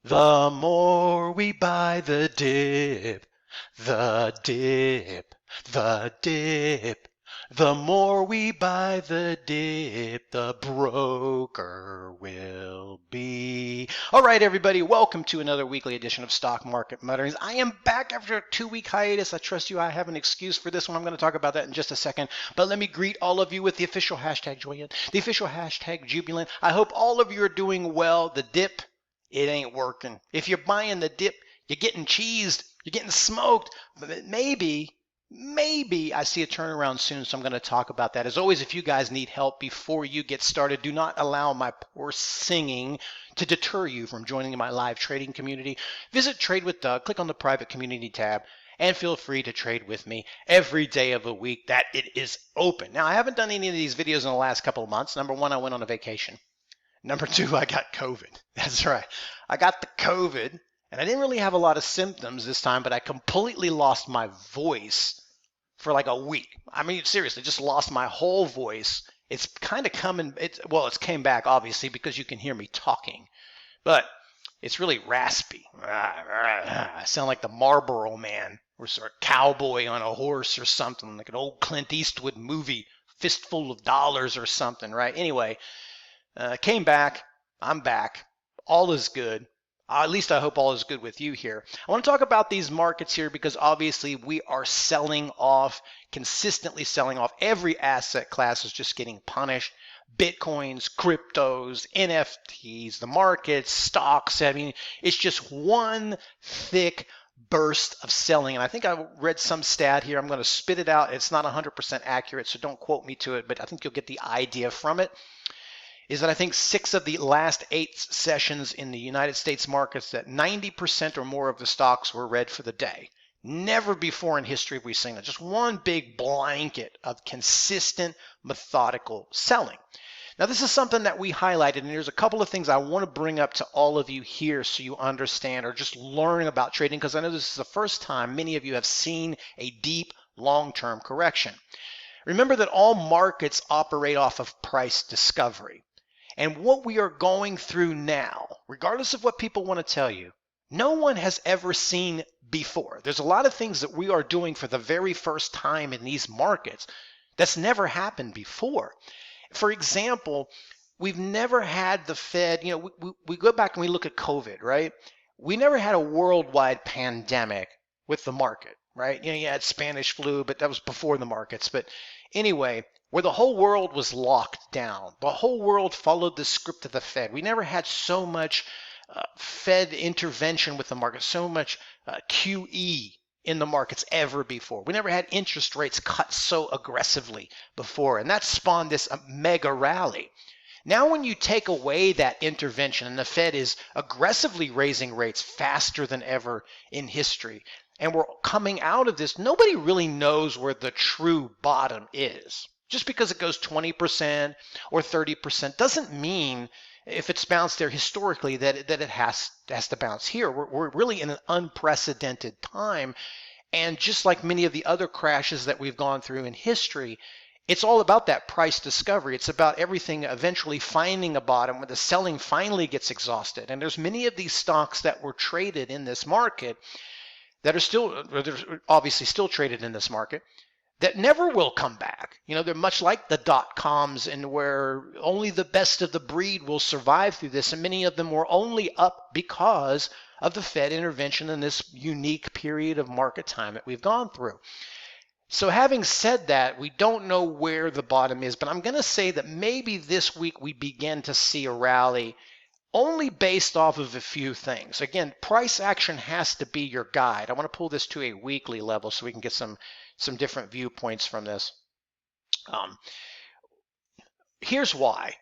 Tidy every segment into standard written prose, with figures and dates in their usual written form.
The more we buy the dip, the dip, the dip. The more we buy the dip, the broker will be. All right, everybody, welcome to another weekly edition of Stock Market Mutterings. I am back after a 2-week hiatus. I trust you. I have an excuse for this one. I'm going to talk about that in just a second. But let me greet all of you with the official hashtag Joyent, the official hashtag Jubilant. I hope all of you are doing well. The dip, it ain't working. If you're buying the dip, you're getting cheesed, you're getting smoked. But maybe I see a turnaround soon, so I'm going to talk about that. As always, if you guys need help before you get started, do not allow my poor singing to deter you from joining my live trading community. Visit Trade with Doug, click on the private community tab, and feel free to trade with me every day of the week that it is open. Now, I haven't done any of these videos in the last couple of months. Number one, I went on a vacation. Number two, I got COVID. That's right. I got the COVID, and I didn't really have a lot of symptoms this time, but I completely lost my voice for like a week. I mean, seriously, just lost my whole voice. It's kind of coming, it's came back, obviously, because you can hear me talking, but it's really raspy. I sound like the Marlboro Man or sort of cowboy on a horse or something, like an old Clint Eastwood movie, Fistful of Dollars or something, right? Anyway, came back. I'm back. All is good. At least I hope all is good with you here. I want to talk about these markets here because obviously we are selling off, consistently selling off. Every asset class is just getting punished. Bitcoins, cryptos, NFTs, the markets, stocks. I mean, it's just one thick burst of selling. And I think I read some stat here. I'm going to spit it out. It's not 100% accurate, so don't quote me to it, but I think you'll get the idea from it. Is that I think 6 of the last 8 sessions in the United States markets that 90% or more of the stocks were red for the day. Never before in history have we seen that. Just one big blanket of consistent, methodical selling. Now, this is something that we highlighted, and there's a couple of things I want to bring up to all of you here so you understand or just learn about trading, because I know this is the first time many of you have seen a deep, long-term correction. Remember that all markets operate off of price discovery. And what we are going through now, regardless of what people want to tell you, no one has ever seen before. There's a lot of things that we are doing for the very first time in these markets that's never happened before. For example, we've never had the Fed, we go back and we look at COVID, right? We never had a worldwide pandemic with the market, right? You had Spanish flu, but that was before the markets. But anyway, where the whole world was locked down. The whole world followed the script of the Fed. We never had so much Fed intervention with the market, so much QE in the markets ever before. We never had interest rates cut so aggressively before, and that spawned this mega rally. Now when you take away that intervention and the Fed is aggressively raising rates faster than ever in history, and we're coming out of this, nobody really knows where the true bottom is. Just because it goes 20% or 30% doesn't mean, if it's bounced there historically, that it has to bounce here. We're really in an unprecedented time. And just like many of the other crashes that we've gone through in history, it's all about that price discovery. It's about everything eventually finding a bottom when the selling finally gets exhausted. And there's many of these stocks that were traded in this market that are obviously still traded in this market that never will come back. They're much like the dot-coms, and where only the best of the breed will survive through this, and many of them were only up because of the Fed intervention in this unique period of market time that we've gone through. So having said that, we don't know where the bottom is, but I'm going to say that maybe this week we begin to see a rally only based off of a few things. Again, price action has to be your guide. I want to pull this to a weekly level so we can get some different viewpoints from this. Here's why.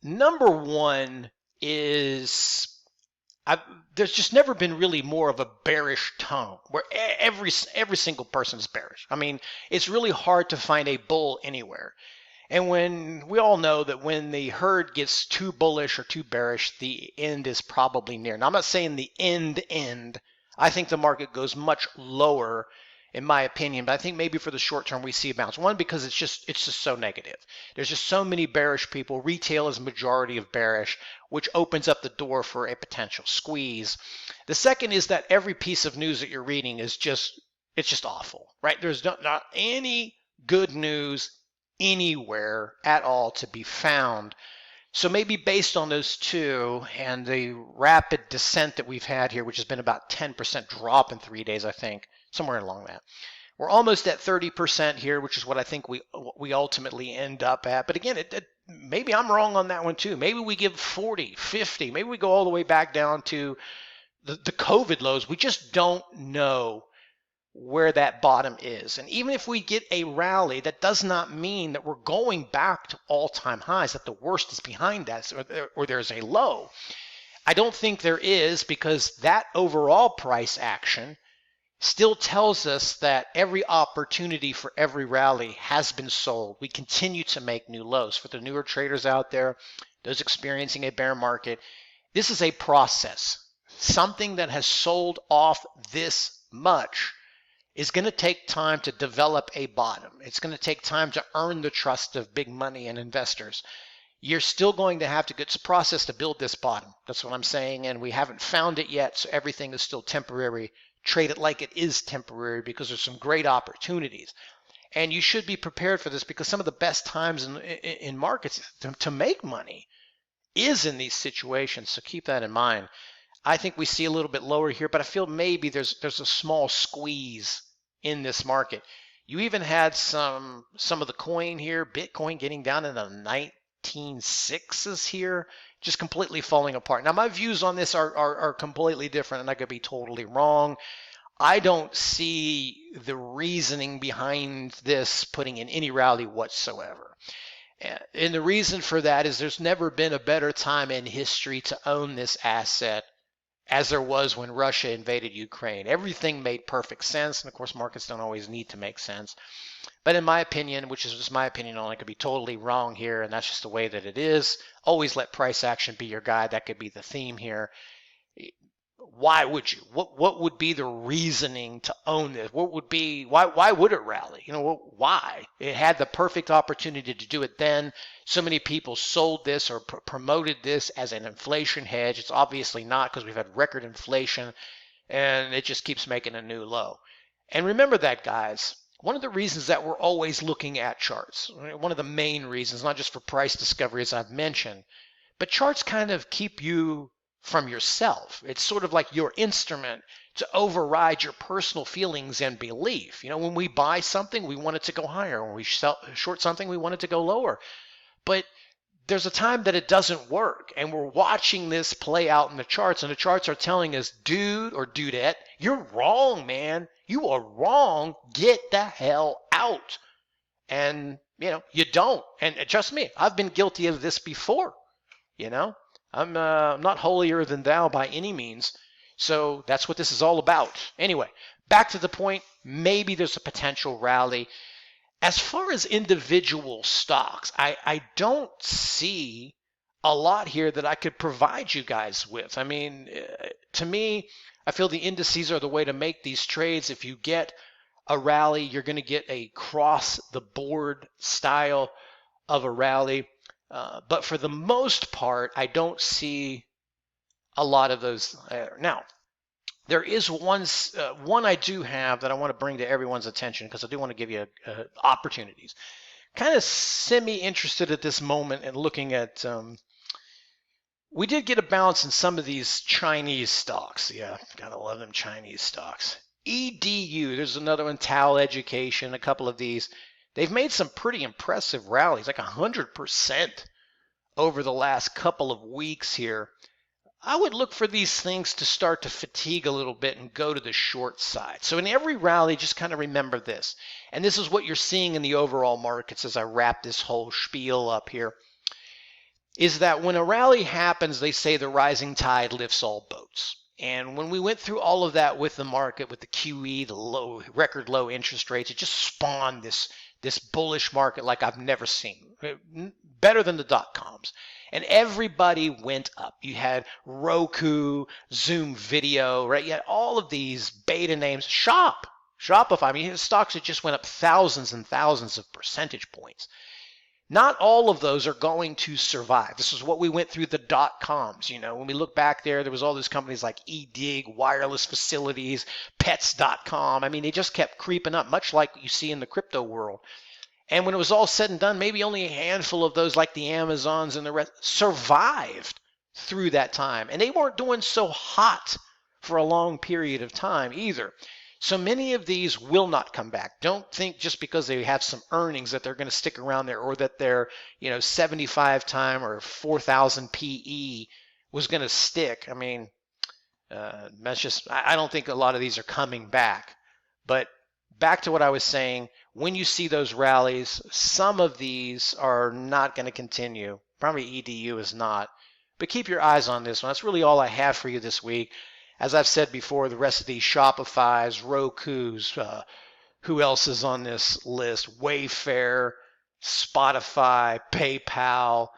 Number one is there's just never been really more of a bearish tone where every single person is bearish. I mean, it's really hard to find a bull anywhere. And when we all know that when the herd gets too bullish or too bearish, the end is probably near. Now, I'm not saying the end. I think the market goes much lower in my opinion. But I think maybe for the short term we see a bounce. One, because it's just so negative. There's just so many bearish people. Retail is majority of bearish, which opens up the door for a potential squeeze. The second is that every piece of news that you're reading is just awful, right? There's not any good news anywhere at all to be found. So maybe based on those two and the rapid descent that we've had here, which has been about 10% drop in 3 days, I think, somewhere along that. We're almost at 30% here, which is what I think we ultimately end up at. But again, maybe I'm wrong on that one too. Maybe we give 40, 50, maybe we go all the way back down to the COVID lows. We just don't know where that bottom is. And even if we get a rally, that does not mean that we're going back to all-time highs, that the worst is behind us, or there's a low. I don't think there is, because that overall price action still tells us that every opportunity for every rally has been sold. We continue to make new lows. For the newer traders out there, those experiencing a bear market, this is a process. Something that has sold off this much is going to take time to develop a bottom. It's going to take time to earn the trust of big money and investors. You're still going to have to get a process to build this bottom. That's what I'm saying, and we haven't found it yet, so everything is still temporary. Trade it like it is temporary, because there's some great opportunities. And you should be prepared for this, because some of the best times in markets to make money is in these situations, so keep that in mind. I think we see a little bit lower here, but I feel maybe there's a small squeeze in this market. You even had some of the coin here, Bitcoin, getting down in the 19.6s here, just completely falling apart. Now, my views on this are completely different, and I could be totally wrong. I don't see the reasoning behind this putting in any rally whatsoever. And the reason for that is there's never been a better time in history to own this asset as there was when Russia invaded Ukraine. Everything made perfect sense, and of course markets don't always need to make sense. But in my opinion, which is just my opinion only, I could be totally wrong here, and that's just the way that it is. Always let price action be your guide. That could be the theme here. Why would you? What would be the reasoning to own this? What would be, why would it rally? Why? It had the perfect opportunity to do it then. So many people sold this or promoted this as an inflation hedge. It's obviously not, because we've had record inflation, and it just keeps making a new low. And remember that, guys. One of the reasons that we're always looking at charts, one of the main reasons, not just for price discovery as I've mentioned, but charts kind of keep you from yourself. It's sort of like your instrument to override your personal feelings and belief. When we buy something, we want it to go higher. When we short something, we want it to go lower. But there's a time that it doesn't work, and we're watching this play out in the charts, and the charts are telling us, dude or dudette, you're wrong, man. You are wrong. Get the hell out. And, you don't. And trust me, I've been guilty of this before. I'm not holier than thou by any means. So that's what this is all about. Anyway, back to the point, maybe there's a potential rally. As far as individual stocks, I don't see a lot here that I could provide you guys with. I mean, to me, I feel the indices are the way to make these trades. If you get a rally, you're going to get a cross-the-board style of a rally. But for the most part, I don't see a lot of those there. Now, there is one I do have that I want to bring to everyone's attention, because I do want to give you opportunities. Kind of semi-interested at this moment in looking at, we did get a bounce in some of these Chinese stocks. Yeah, gotta love them Chinese stocks. EDU, there's another one, TAL Education, a couple of these. They've made some pretty impressive rallies, like 100% over the last couple of weeks here. I would look for these things to start to fatigue a little bit and go to the short side. So in every rally, just kind of remember this. And this is what you're seeing in the overall markets as I wrap this whole spiel up here, is that when a rally happens, they say the rising tide lifts all boats. And when we went through all of that with the market, with the QE, the record low interest rates, it just spawned this bullish market like I've never seen, better than the dot-coms. And everybody went up. You had Roku, Zoom Video, right? You had all of these beta names. Shop. Shopify, I mean, stocks that just went up thousands and thousands of percentage points. Not all of those are going to survive. This is what we went through the dot-coms. You know, when we look back there was all these companies like eDig, Wireless Facilities, Pets.com. I mean, they just kept creeping up, much like you see in the crypto world. And when it was all said and done, maybe only a handful of those, like the Amazons and the rest, survived through that time. And they weren't doing so hot for a long period of time either. So many of these will not come back. Don't think just because they have some earnings that they're going to stick around there, or that their 75 time or 4,000 PE was going to stick. I mean, that's just, I don't think a lot of these are coming back. But back to what I was saying, when you see those rallies, some of these are not going to continue. Probably EDU is not. But keep your eyes on this one. That's really all I have for you this week. As I've said before, the rest of these Shopify's, Roku's, who else is on this list? Wayfair, Spotify, PayPal,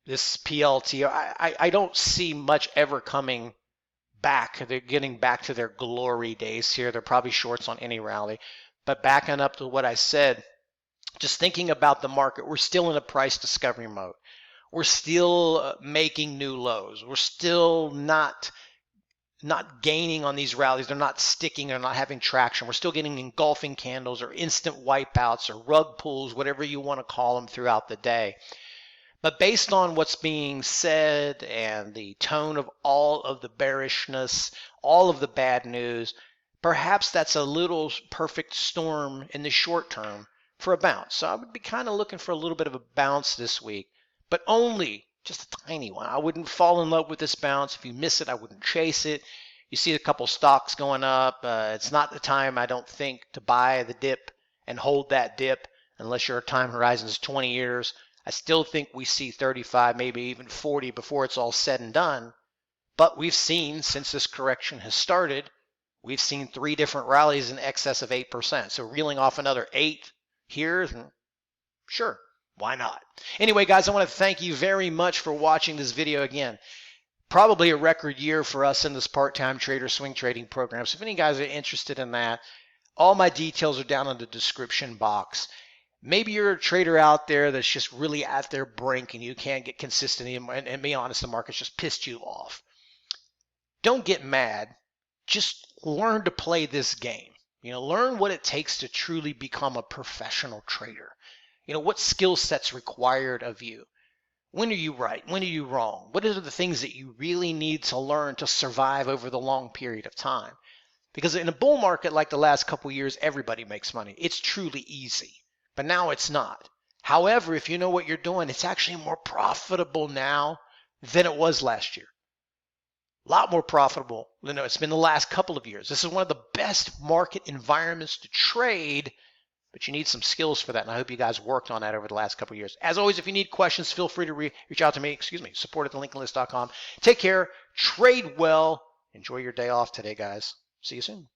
this PLT. I don't see much ever coming back. They're getting back to their glory days here. They're probably shorts on any rally. But backing up to what I said, just thinking about the market, we're still in a price discovery mode. We're still making new lows. We're still not gaining on these rallies. They're not sticking. They're not having traction. We're still getting engulfing candles or instant wipeouts or rug pulls, whatever you want to call them throughout the day. But based on what's being said and the tone of all of the bearishness, all of the bad news, perhaps that's a little perfect storm in the short term for a bounce. So I would be kind of looking for a little bit of a bounce this week. But only just a tiny one. I wouldn't fall in love with this bounce. If you miss it, I wouldn't chase it. You see a couple stocks going up. It's not the time, I don't think, to buy the dip and hold that dip unless your time horizon is 20 years. I still think we see 35, maybe even 40 before it's all said and done. But we've seen, since this correction has started, we've seen 3 different rallies in excess of 8%. So reeling off another 8 here, sure. Why not? Anyway, guys, I want to thank you very much for watching this video again. Probably a record year for us in this part-time trader swing trading program. So if any guys are interested in that, all my details are down in the description box. Maybe you're a trader out there that's just really at their brink and you can't get consistency, and be honest, the market's just pissed you off. Don't get mad. Just learn to play this game. Learn what it takes to truly become a professional trader. What skill sets required of you? When are you right? When are you wrong? What are the things that you really need to learn to survive over the long period of time? Because in a bull market like the last couple of years, everybody makes money. It's truly easy, but now it's not. However, if you know what you're doing, it's actually more profitable now than it was last year. A lot more profitable than it's been the last couple of years. This is one of the best market environments to trade. But you need some skills for that, and I hope you guys worked on that over the last couple of years. As always, if you need questions, feel free to reach out to me. support@thelincolnlist.com. Take care. Trade well. Enjoy your day off today, guys. See you soon.